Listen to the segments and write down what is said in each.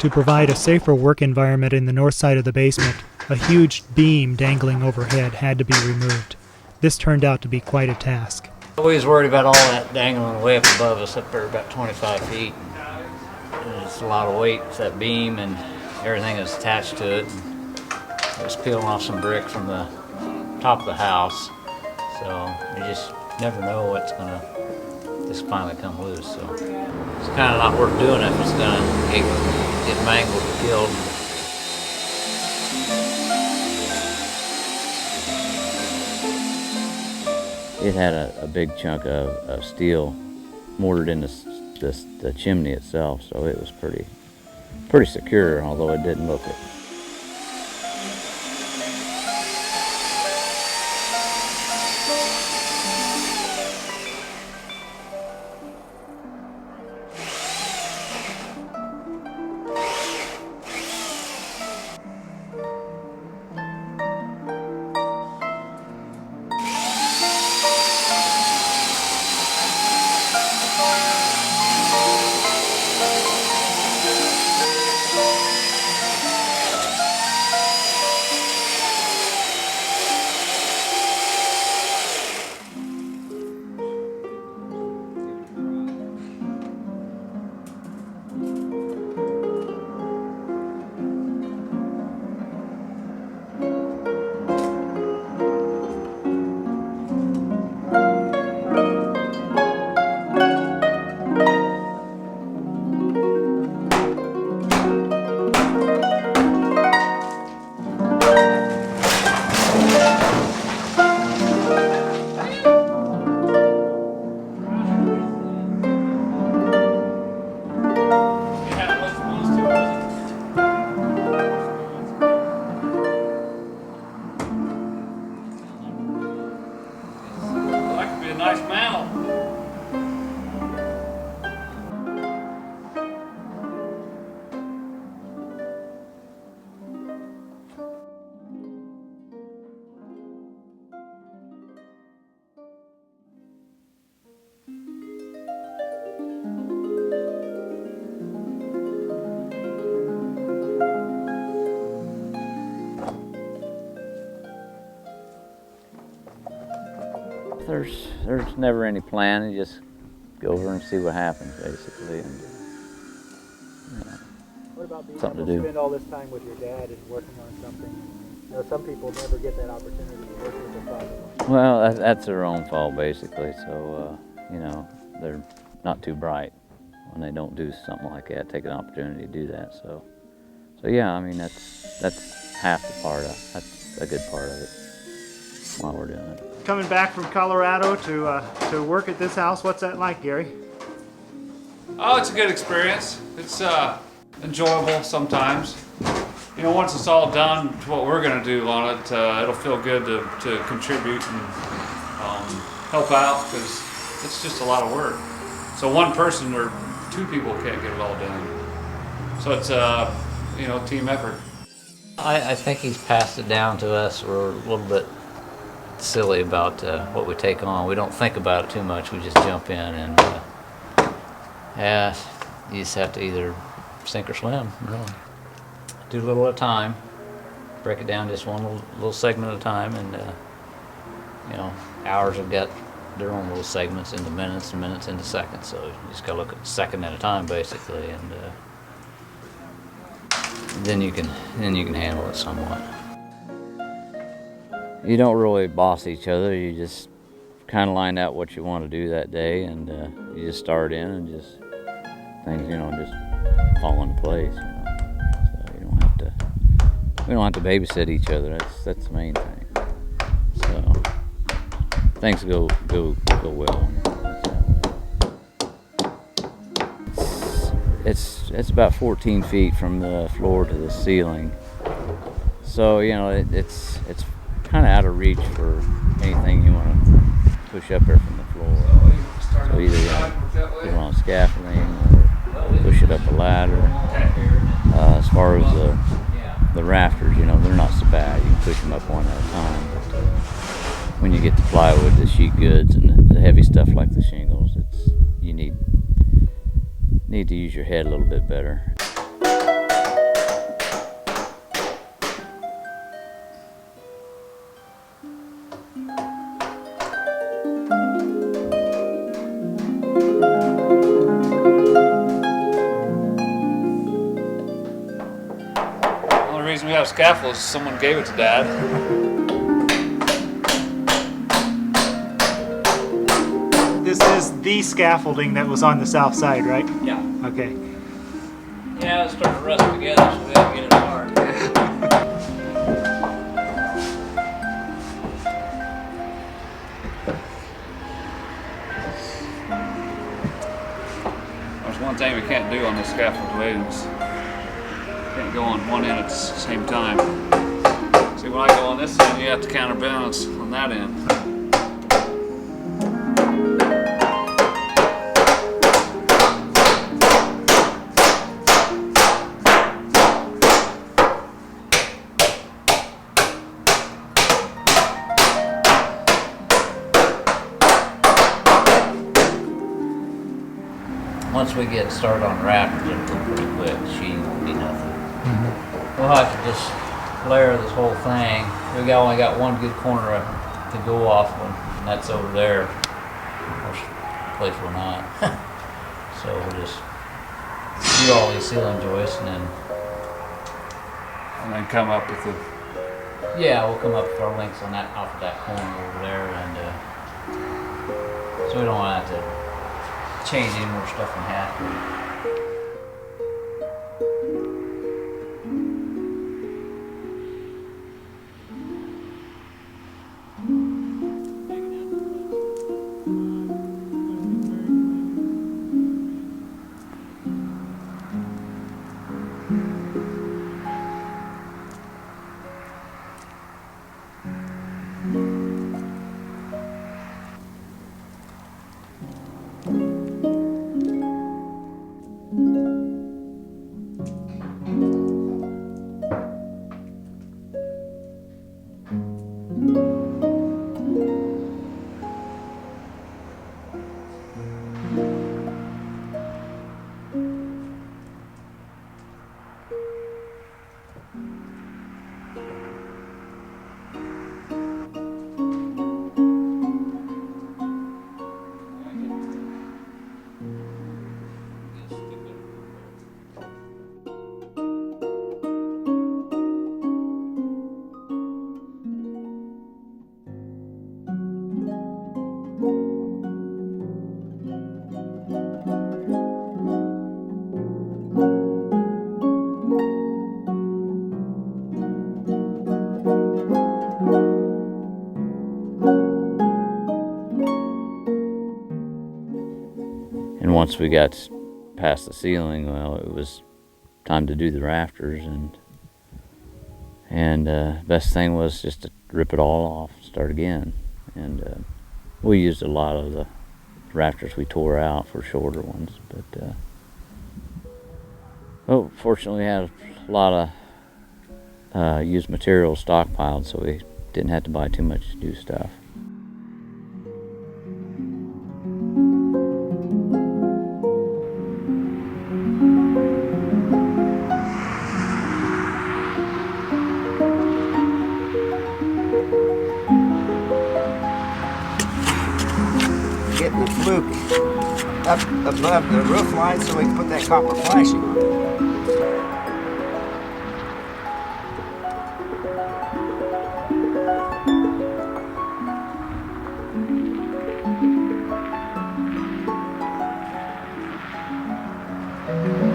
To provide a safer work environment in the north side of the basement, a huge beam dangling overhead had to be removed. This turned out to be quite a task. We was worried about all that dangling way up above us, up there about 25 feet. And it's a lot of weight, it's that beam and everything that's attached to it. And it was peeling off some brick from the top of the house. So you just never know what's gonna just finally come loose. So it's kind of not worth doing if it's gonna get mangled or killed. It had a big chunk of steel mortared in the chimney itself, so it was pretty secure, although it didn't look it. Nice mantle. There's never any plan. You just go over and see what happens, basically, and What about being something able to to do. spend all this time with your dad and working on something? You know, some people never get that opportunity to work with their father. Well, that's their own fault, basically. So you know, they're not too bright when they don't do something like that. Take an opportunity to do that. So yeah, I mean that's half the part of that's a good part of it while we're doing it. Coming back from Colorado to work at this house, what's that like, Gary? Oh, it's a good experience. It's enjoyable sometimes. You know, once it's all done, what we're going to do on it, it'll feel good to contribute and help out, because it's just a lot of work. So one person or two people can't get it all done. So it's you know, team effort. I think he's passed it down to us. We're a little bit silly about what we take on. We don't think about it too much. We just jump in, and yeah, you just have to either sink or swim, really. Do a little at a time, break it down just one little segment at a time, and you know, hours have got their own little segments into minutes and minutes into seconds, so you just gotta look at a second at a time, basically, and then you can handle it somewhat. You don't really boss each other. You just kind of line out what you want to do that day, and you just start in, and just things, you know, just fall into place. You know, so we don't have to babysit each other. That's the main thing. So things go well. It's about 14 feet from the floor to the ceiling. So you know it's kind of out of reach for anything you want to push up there from the floor. So either put it on scaffolding or push it up a ladder. As far as the rafters, you know, they're not so bad. You can push them up one at a time. But when you get the plywood, the sheet goods, and the heavy stuff like the shingles, you need to use your head a little bit better. scaffold. Someone gave it to Dad. This is the scaffolding that was on the south side, right? Yeah. Okay. Yeah, it's starting to rust together, so we have to get it hard. There's one thing we can't do on this scaffold weddings. Can't go on one end at the same time. See, when I go on this end, you have to counterbalance on that end. Once we get started on rafters, it'll go pretty quick. Sheeting won't be nothing. We'll have to just layer this whole thing. We only got one good corner to go off of, and that's over there. There's a place we're not. So we'll just do all these ceiling joists, and And then come up with the. yeah, we'll come up with our links on that off of that corner over there, and so we don't have to change any more stuff in half. And once we got past the ceiling, well, it was time to do the rafters, and best thing was just to rip it all off, start again. And we used a lot of the rafters we tore out for shorter ones, but well, fortunately we had a lot of used material stockpiled, so we didn't have to buy too much new stuff. Getting the fluke up above the roof line so we can put that copper flashing on it.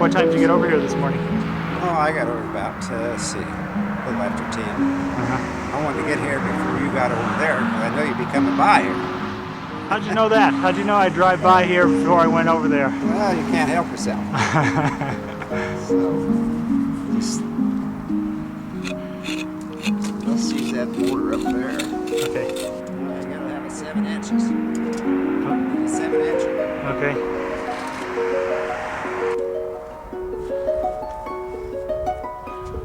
What time did you get over here this morning? Oh, I got over about, let's see, a little after 10. I wanted to get here before you got over there because I know you'd be coming by here. How'd you know that? How'd you know I'd drive by here before I went over there? Well, you can't help yourself. So, just, let's see that border up there. Okay. You gotta have a 7 inches. 7 inch. Okay.